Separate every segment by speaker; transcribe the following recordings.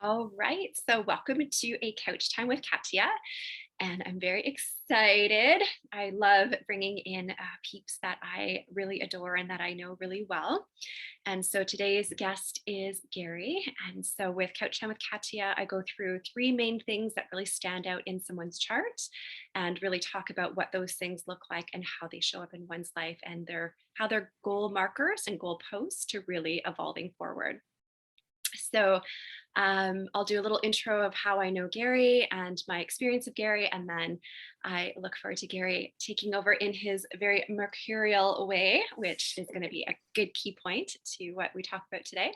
Speaker 1: All right. So, welcome to a couch time with Katya. And I'm very excited. I love bringing in peeps that I really adore and that I know really well. And so, today's guest is Gary. And so, with Couch Time with Katya, I go through three main things that really stand out in someone's chart and really talk about what those things look like and how they show up in one's life and how they're goal markers and goal posts to really evolving forward. So, I'll do a little intro of how I know Gary and my experience of Gary, and then I look forward to Gary taking over in his very mercurial way, which is going to be a good key point to what we talk about today.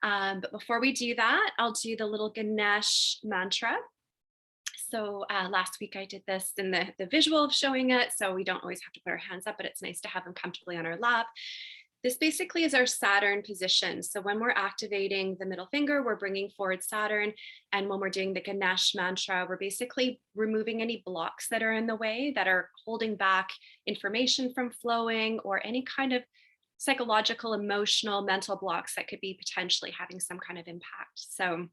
Speaker 1: But before we do that, I'll do the little Ganesh mantra. So last week I did this in the visual of showing it, so we don't always have to put our hands up, but it's nice to have them comfortably on our lap. This basically is our Saturn position. So when we're activating the middle finger, we're bringing forward Saturn. And when we're doing the Ganesh mantra, we're basically removing any blocks that are in the way that are holding back information from flowing or any kind of psychological, emotional, mental blocks that could be potentially having some kind of impact. So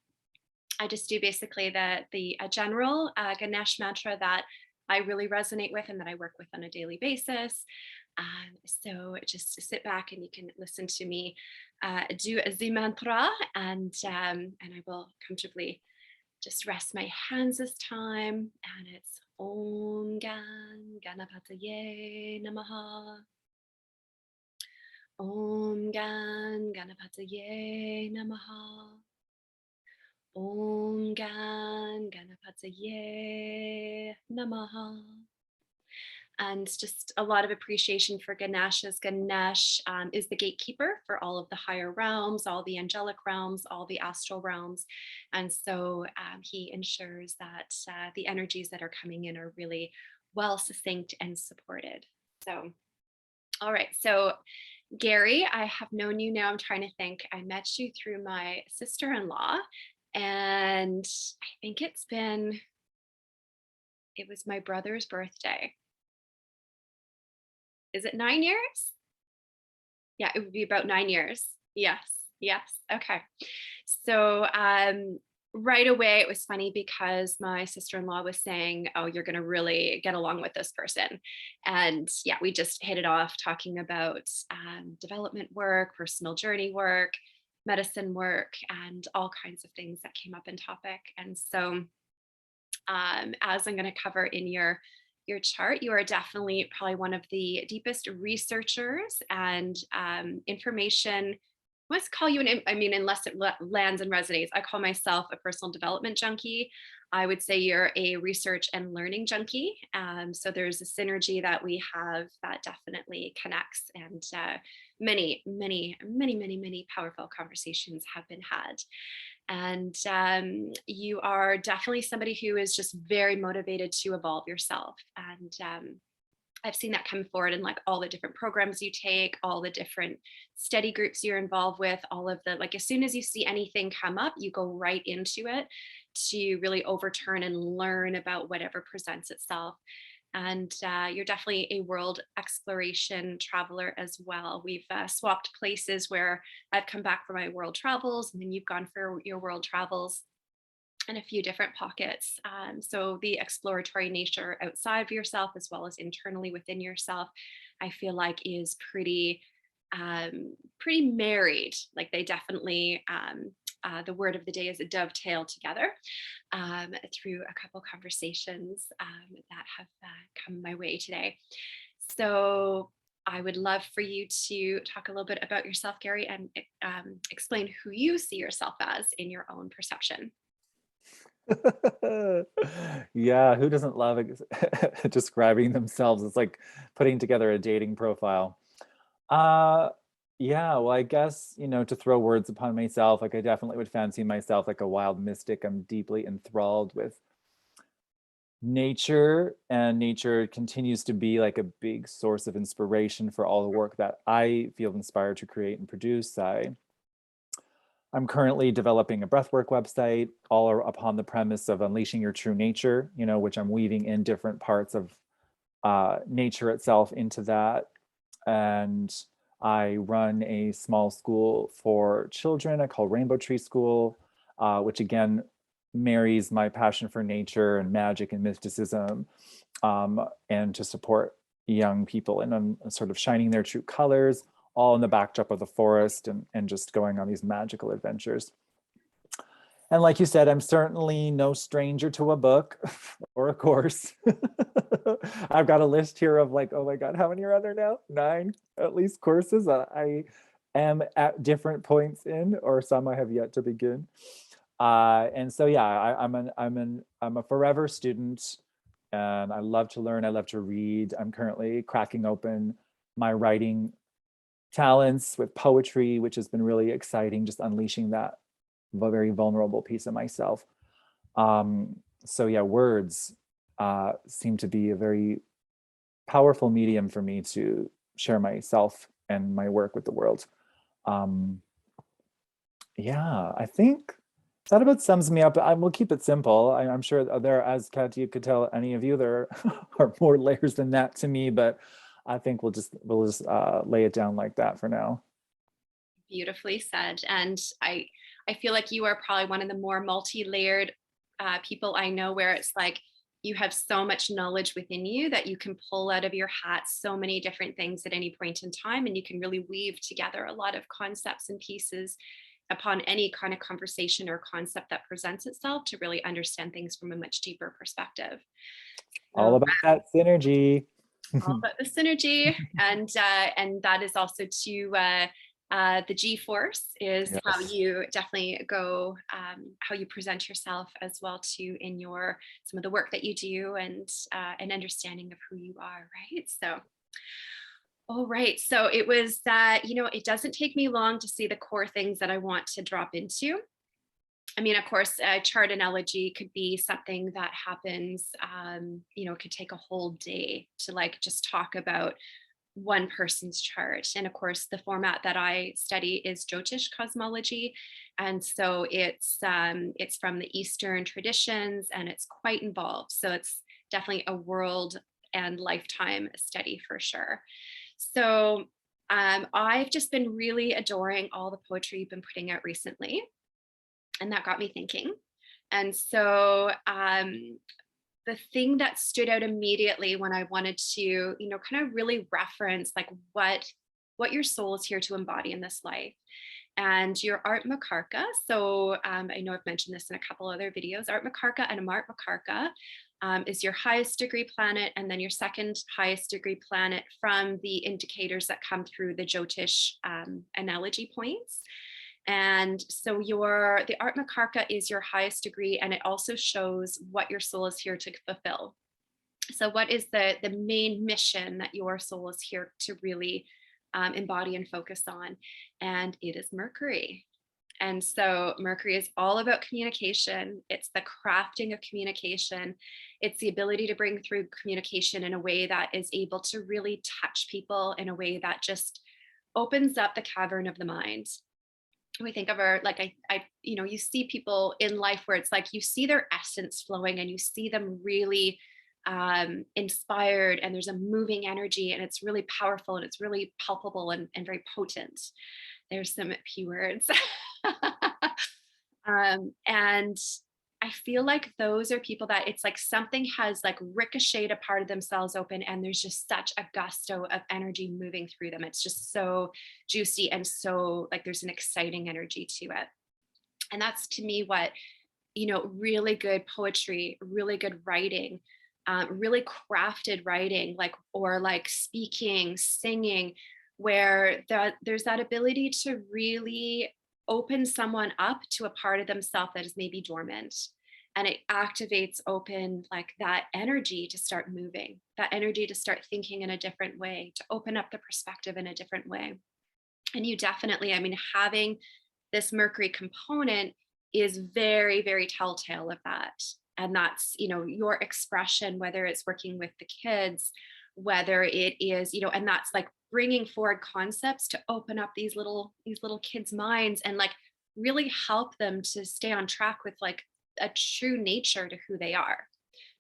Speaker 1: I just do basically the general Ganesh mantra that I really resonate with and that I work with on a daily basis. So just sit back and you can listen to me do a Z mantra, and I will comfortably just rest my hands this time. And it's Om Gan Ganapataye Namaha. Om Gan Ganapataye Namaha. Om Gan Ganapataye Namaha. And just a lot of appreciation for Ganesh, as Ganesh is the gatekeeper for all of the higher realms, all the angelic realms, all the astral realms. And so he ensures that the energies that are coming in are really well succinct and supported. So, all right. So, Gary, I have known you now. I'm trying to think. I met you through my sister in law, and I think it was my brother's birthday. Is it 9 years? Yeah, it would be about 9 years. Yes, yes. Okay. So right away, it was funny because my sister-in-law was saying, "Oh, you're going to really get along with this person," and yeah, we just hit it off talking about development work, personal journey work, medicine work, and all kinds of things that came up in topic. And so as I'm going to cover in your chart, you are definitely probably one of the deepest researchers and information. I must call you I mean, unless it lands and resonates, I call myself a personal development junkie. I would say you're a research and learning junkie. So there's a synergy that we have that definitely connects, and many powerful conversations have been had. And you are definitely somebody who is just very motivated to evolve yourself. And I've seen that come forward in like all the different programs you take, all the different study groups you're involved with, all of the like, as soon as you see anything come up, you go right into it to really overturn and learn about whatever presents itself. And you're definitely a world exploration traveler as well. We've swapped places where I've come back from my world travels, and then you've gone for your world travels in a few different pockets. So the exploratory nature outside of yourself, as well as internally within yourself, I feel like is pretty married. Like they definitely the word of the day is a dovetail together through a couple conversations that have come my way today. So I would love for you to talk a little bit about yourself, Gary, and explain who you see yourself as in your own perception.
Speaker 2: Yeah, who doesn't love describing themselves? It's like putting together a dating profile. Uh, yeah, well, I guess, to throw words upon myself, like I definitely would fancy myself like a wild mystic. I'm deeply enthralled with nature, and nature continues to be like a big source of inspiration for all the work that I feel inspired to create and produce. I'm currently developing a breathwork website, all upon the premise of unleashing your true nature, which I'm weaving in different parts of nature itself into that. And I run a small school for children I call Rainbow Tree School. which again marries my passion for nature and magic and mysticism, and to support young people in sort of shining their true colors, all in the backdrop of the forest, and just going on these magical adventures. And like you said, I'm certainly no stranger to a book or a course. I've got a list here of like, oh my God, how many are there now? 9 at least courses that I am at different points in, or some I have yet to begin. And so yeah, I'm a forever student, and I love to learn. I love to read. I'm currently cracking open my writing talents with poetry, which has been really exciting, just unleashing that very vulnerable piece of myself. So yeah, words seem to be a very powerful medium for me to share myself and my work with the world. Um, yeah, I think that about sums me up. I will keep it simple. I'm sure there, as Kat, you could tell any of you, there are more layers than that to me, but I think we'll just lay it down like that for now.
Speaker 1: Beautifully said. And I feel like you are probably one of the more multi-layered people I know, where it's like you have so much knowledge within you that you can pull out of your hat so many different things at any point in time, and you can really weave together a lot of concepts and pieces upon any kind of conversation or concept that presents itself to really understand things from a much deeper perspective.
Speaker 2: All
Speaker 1: So
Speaker 2: about that synergy.
Speaker 1: all about the synergy, and that is also to the G force is how
Speaker 2: Yes.
Speaker 1: you definitely go, how you present yourself as well too in your some of the work that you do, and an understanding of who you are, right? So all right, so it was it doesn't take me long to see the core things that I want to drop into. I mean, of course, a chart analogy could be something that happens, it could take a whole day to like just talk about one person's chart. And of course, the format that I study is Jyotish cosmology. And so it's from the Eastern traditions, and it's quite involved. So it's definitely a world and lifetime study for sure. So I've just been really adoring all the poetry you've been putting out recently, and that got me thinking. And so the thing that stood out immediately when I wanted to, kind of really reference like what your soul is here to embody in this life. And your Art Makarka. So I know I've mentioned this in a couple other videos. Art Makarka and Amart Makarka is your highest degree planet, and then your second highest degree planet from the indicators that come through the Jyotish analogy points. And so the Art Makarka is your highest degree, and it also shows what your soul is here to fulfill. So what is the main mission that your soul is here to really embody and focus on? And it is Mercury. And so Mercury is all about communication. It's the crafting of communication. It's the ability to bring through communication in a way that is able to really touch people in a way that just opens up the cavern of the mind. We think of our like you see people in life where it's like you see their essence flowing, and you see them really inspired, and there's a moving energy, and it's really powerful, and it's really palpable, and very potent. There's some P words. And I feel like those are people that it's like something has like ricocheted a part of themselves open, and there's just such a gusto of energy moving through them. It's just so juicy, and so like there's an exciting energy to it. And that's to me what, really good poetry, really good writing, really crafted writing, like, or like speaking, singing, where there's that ability to really open someone up to a part of themselves that is maybe dormant, and it activates open like that energy to start moving, that energy to start thinking in a different way, to open up the perspective in a different way. And you definitely, I mean, having this Mercury component is very, very telltale of that. And that's, your expression, whether it's working with the kids, whether it is, and that's like bringing forward concepts to open up these little kids' minds, and like really help them to stay on track with like a true nature to who they are,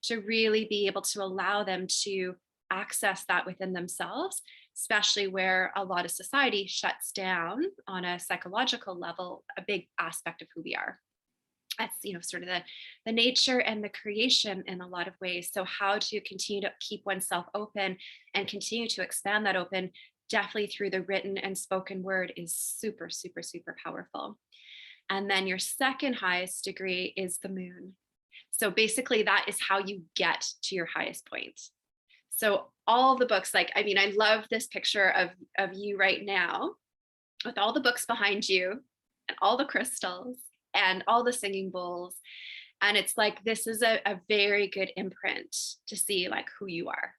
Speaker 1: to really be able to allow them to access that within themselves, especially where a lot of society shuts down on a psychological level a big aspect of who we are. That's, sort of the nature and the creation in a lot of ways. So how to continue to keep oneself open and continue to expand that open, definitely through the written and spoken word, is super, super, super powerful. And then your second highest degree is the moon. So basically that is how you get to your highest point. So all the books, like, I mean, I love this picture of you right now with all the books behind you and all the crystals and all the singing bowls. And it's like, this is a very good imprint to see like who you are.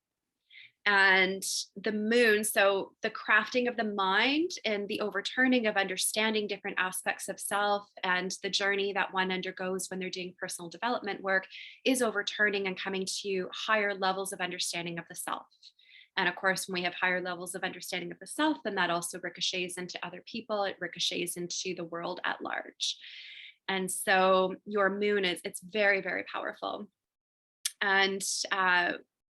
Speaker 1: And the moon, so the crafting of the mind and the overturning of understanding different aspects of self, and the journey that one undergoes when they're doing personal development work is overturning and coming to higher levels of understanding of the self. And of course, when we have higher levels of understanding of the self, then that also ricochets into other people, it ricochets into the world at large. And so your moon it's very, very powerful. And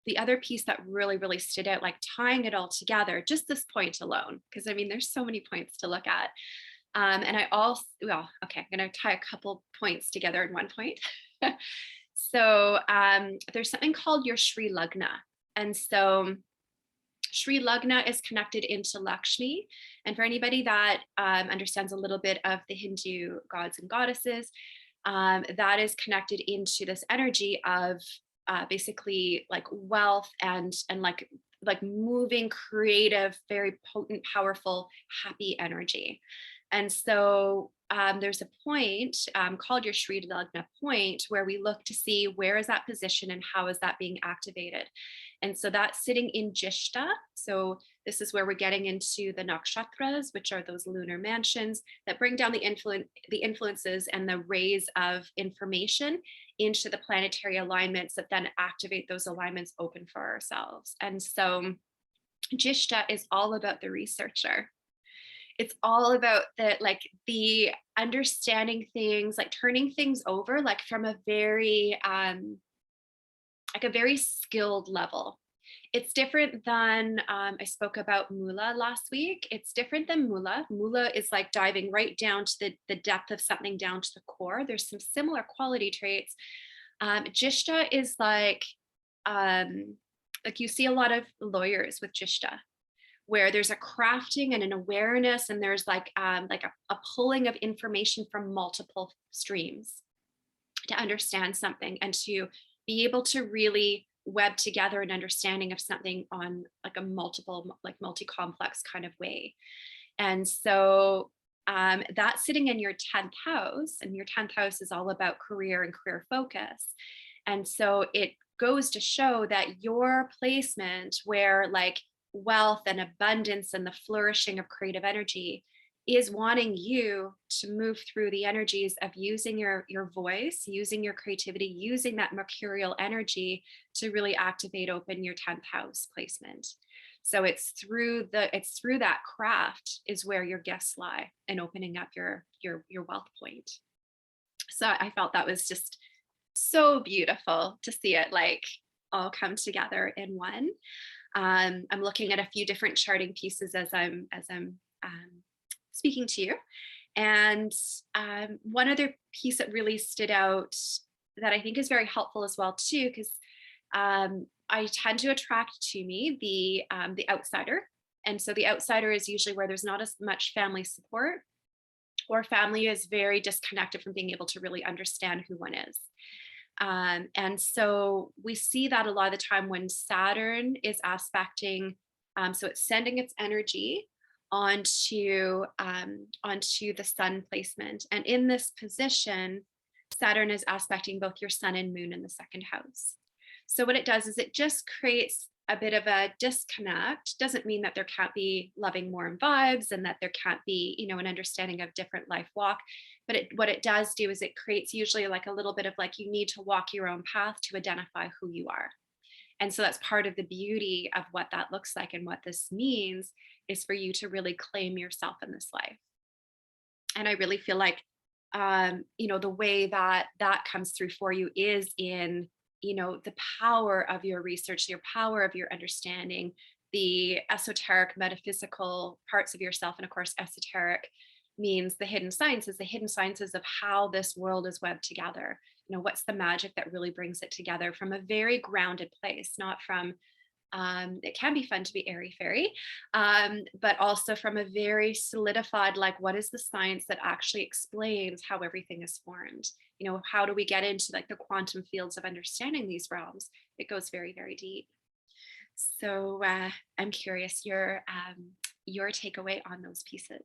Speaker 1: the other piece that really, really stood out, like tying it all together, just this point alone, because I mean, there's so many points to look at. And I also, well, okay, I'm going to tie a couple points together in one point. So there's something called your Sri Lagna. And so Sri Lagna is connected into Lakshmi. And for anybody that understands a little bit of the Hindu gods and goddesses, that is connected into this energy of basically like wealth and like moving, creative, very potent, powerful, happy energy. And so there's a point called your Sri Lagna point where we look to see where is that position and how is that being activated. And so that's sitting in Jishta. So this is where we're getting into the nakshatras, which are those lunar mansions that bring down the influences and the rays of information into the planetary alignments that then activate those alignments open for ourselves. And so Jishta is all about the researcher. It's all about the understanding things, like turning things over, like from a very like a very skilled level. It's different than I spoke about Mula last week. It's different than Mula. Mula is like diving right down to the depth of something, down to the core. There's some similar quality traits. Jishta is like you see a lot of lawyers with Jishta, where there's a crafting and an awareness, and there's like a pulling of information from multiple streams to understand something and to be able to really web together an understanding of something on like a multiple, like multi-complex kind of way. And so that's sitting in your 10th house, and your 10th house is all about career and career focus. And so it goes to show that your placement where like wealth and abundance and the flourishing of creative energy is wanting you to move through the energies of using your voice, using your creativity, using that mercurial energy to really activate open your 10th house placement. So it's through that craft is where your gifts lie, and opening up your wealth point. So I felt that was just so beautiful to see it like all come together in one. I'm looking at a few different charting pieces as I'm speaking to you. And one other piece that really stood out that I think is very helpful as well too, because I tend to attract to me the outsider. And so the outsider is usually where there's not as much family support, or family is very disconnected from being able to really understand who one is. And so we see that a lot of the time when Saturn is aspecting, so it's sending its energy onto the sun placement. And in this position, Saturn is aspecting both your sun and moon in the second house. So what it does is it just creates a bit of a disconnect. Doesn't mean that there can't be loving, warm vibes and that there can't be, an understanding of different life walk. But what it does do is it creates usually like a little bit of like, you need to walk your own path to identify who you are. And so that's part of the beauty of what that looks like. And what this means is for you to really claim yourself in this life. And I really feel like, the way that that comes through for you is in, the power of your research, your power of your understanding, the esoteric metaphysical parts of yourself, and of course, esoteric means the hidden sciences, the hidden sciences of how this world is webbed together. What's the magic that really brings it together from a very grounded place, not from, it can be fun to be airy fairy, but also from a very solidified, like, what is the science that actually explains how everything is formed? How do we get into like the quantum fields of understanding these realms? It goes very, very deep. So I'm curious your takeaway on those pieces.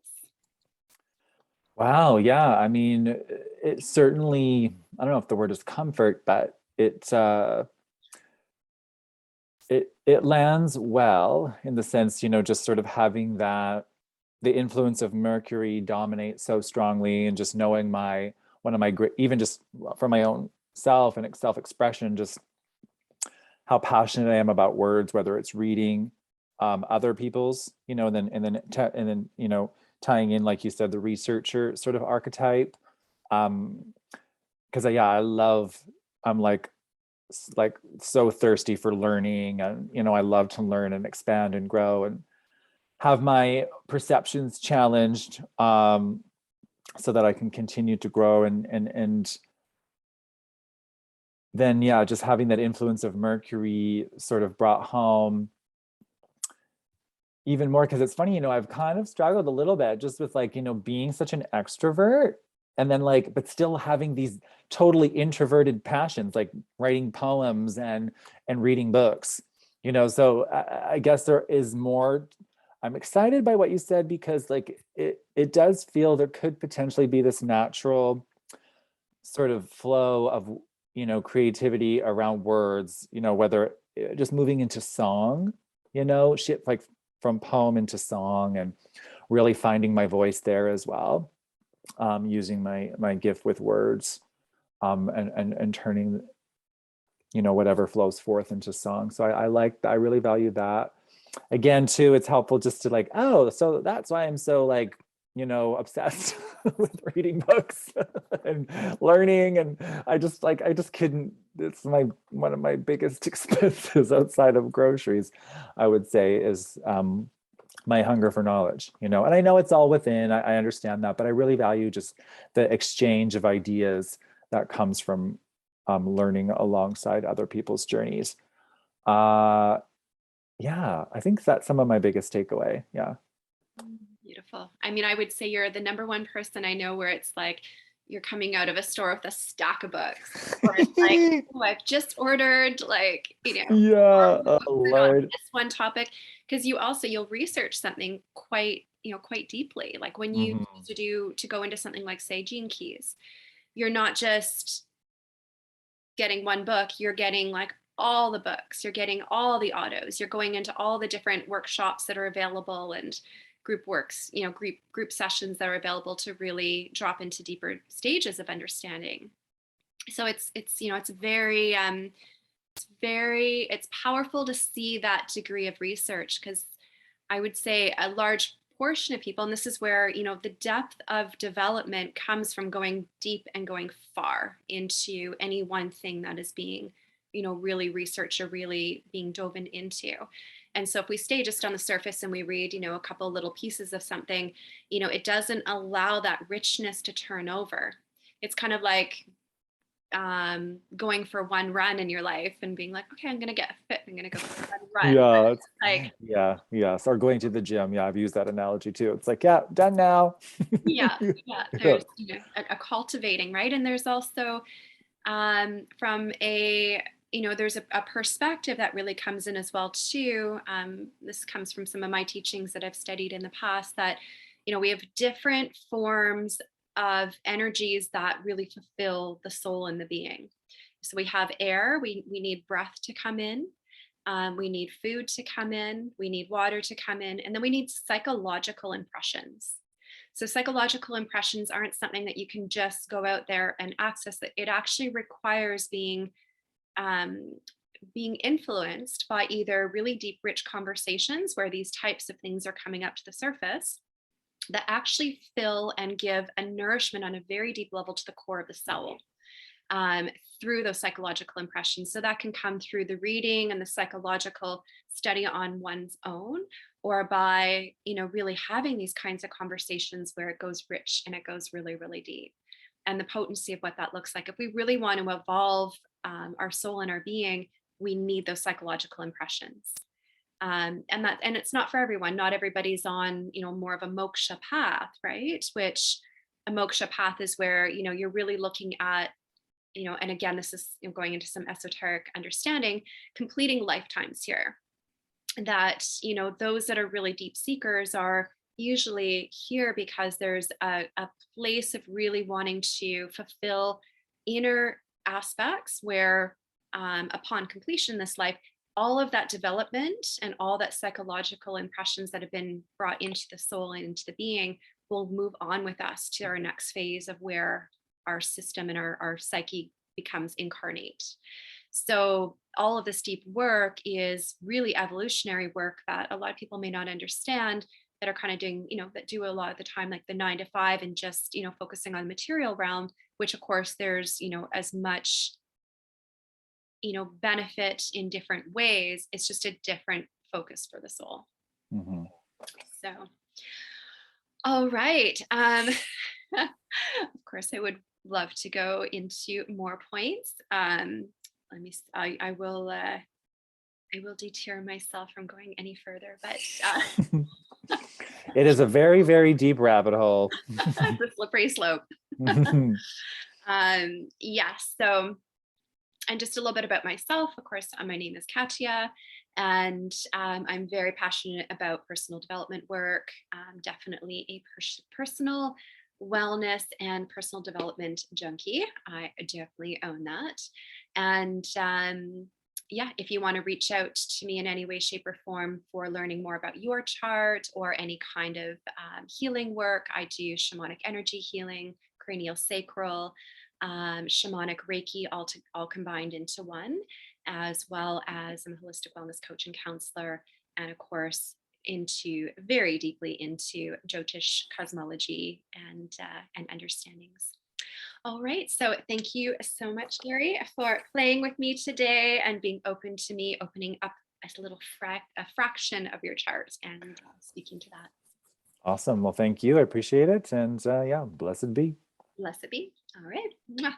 Speaker 2: Wow, yeah. I mean, it certainly, I don't know if the word is comfort, but it lands well in the sense, just sort of having that the influence of Mercury dominate so strongly, and just knowing one of my great, even just for my own self and self-expression, just how passionate I am about words, whether it's reading other people's, and then tying in, like you said, the researcher sort of archetype. Because yeah, I'm like so thirsty for learning, and I love to learn and expand and grow and have my perceptions challenged, so that I can continue to grow, and then yeah, just having that influence of Mercury sort of brought home even more, because it's funny, I've kind of struggled a little bit just with like, being such an extrovert, and then like, but still having these totally introverted passions, like writing poems and reading books, so I guess there is more. I'm excited by what you said, because like it does feel there could potentially be this natural sort of flow of creativity around words, whether just moving into song, shit, like from poem into song, and really finding my voice there as well, using my gift with words, and turning whatever flows forth into song. So I really value that. Again, too, it's helpful just to like, oh, so that's why I'm so like obsessed with reading books and learning. And I just couldn't, it's one of my biggest expenses outside of groceries, I would say, is my hunger for knowledge, and I know it's all within, I understand that, but I really value just the exchange of ideas that comes from learning alongside other people's journeys. Yeah, I think that's some of my biggest takeaway. Yeah.
Speaker 1: Beautiful. I mean, I would say you're the number one person I know where it's like you're coming out of a store with a stack of books, or it's like, oh, I've just ordered, like,
Speaker 2: Yeah, oh
Speaker 1: on
Speaker 2: Lord.
Speaker 1: this one topic, because you'll research something quite deeply. Like when you
Speaker 2: Mhm.
Speaker 1: to go into something like, say, Gene Keys, you're not just getting one book, you're getting like all the books, you're getting all the autos, you're going into all the different workshops that are available, and group works, group sessions that are available to really drop into deeper stages of understanding. So it's very it's powerful to see that degree of research, because I would say a large portion of people, and this is where, the depth of development comes from going deep and going far into any one thing that is being, really researched or really being dove into. And so if we stay just on the surface and we read, a couple little pieces of something, it doesn't allow that richness to turn over. It's kind of like going for one run in your life and being like, okay, I'm gonna get fit, I'm gonna go for one run.
Speaker 2: Yeah,
Speaker 1: Like,
Speaker 2: yeah, yes. Or going to the gym. Yeah, I've used that analogy too. It's like, yeah, done now.
Speaker 1: yeah, yeah,
Speaker 2: Yeah.
Speaker 1: there's a cultivating, right? And there's also from a there's a perspective that really comes in as well too. This comes from some of my teachings that I've studied in the past, that we have different forms of energies that really fulfill the soul and the being. So we have air, we need breath to come in, we need food to come in, we need water to come in, and then we need psychological impressions. So psychological impressions aren't something that you can just go out there and access. That it actually requires um, being influenced by either really deep, rich conversations where these types of things are coming up to the surface, that actually fill and give a nourishment on a very deep level to the core of the soul, um, through those psychological impressions. So that can come through the reading and the psychological study on one's own, or by, really having these kinds of conversations where it goes rich and it goes really, really deep. And the potency of what that looks like. If we really want to evolve our soul and our being, we need those psychological impressions. And it's not for everyone. Not everybody's on, more of a moksha path, right? Which a moksha path is where, you're really looking at, and again, this is, going into some esoteric understanding, completing lifetimes here. That, those that are really deep seekers are usually here because there's a place of really wanting to fulfill inner aspects where, upon completion in this life, all of that development and all that psychological impressions that have been brought into the soul and into the being will move on with us to our next phase of where our system and our psyche becomes incarnate. So all of this deep work is really evolutionary work that a lot of people may not understand, that are kind of doing, that do a lot of the time like the 9 to 5 and just, focusing on the material realm, which of course there's, as much, benefit in different ways. It's just a different focus for the soul.
Speaker 2: Mhm.
Speaker 1: So, all right. Of course, I would love to go into more points. Let me. I will deter myself from going any further, but
Speaker 2: It is a very, very deep rabbit hole.
Speaker 1: it's a slippery slope. Yes. So, and just a little bit about myself. Of course, my name is Cataya, and I'm very passionate about personal development work. Definitely a personal wellness and personal development junkie. I definitely own that. And yeah, if you want to reach out to me in any way, shape, or form for learning more about your chart or any kind of healing work, I do shamanic energy healing, cranial sacral, shamanic Reiki, all combined into one, as well as I'm a holistic wellness coach and counselor, and of course very deeply into Jyotish cosmology and understandings. All right, so thank you so much, Gary, for playing with me today and being open to me opening up a fraction of your chart and speaking to that.
Speaker 2: Awesome. Well, thank you. I appreciate it. And yeah, blessed be.
Speaker 1: Blessed be. All right. Mwah.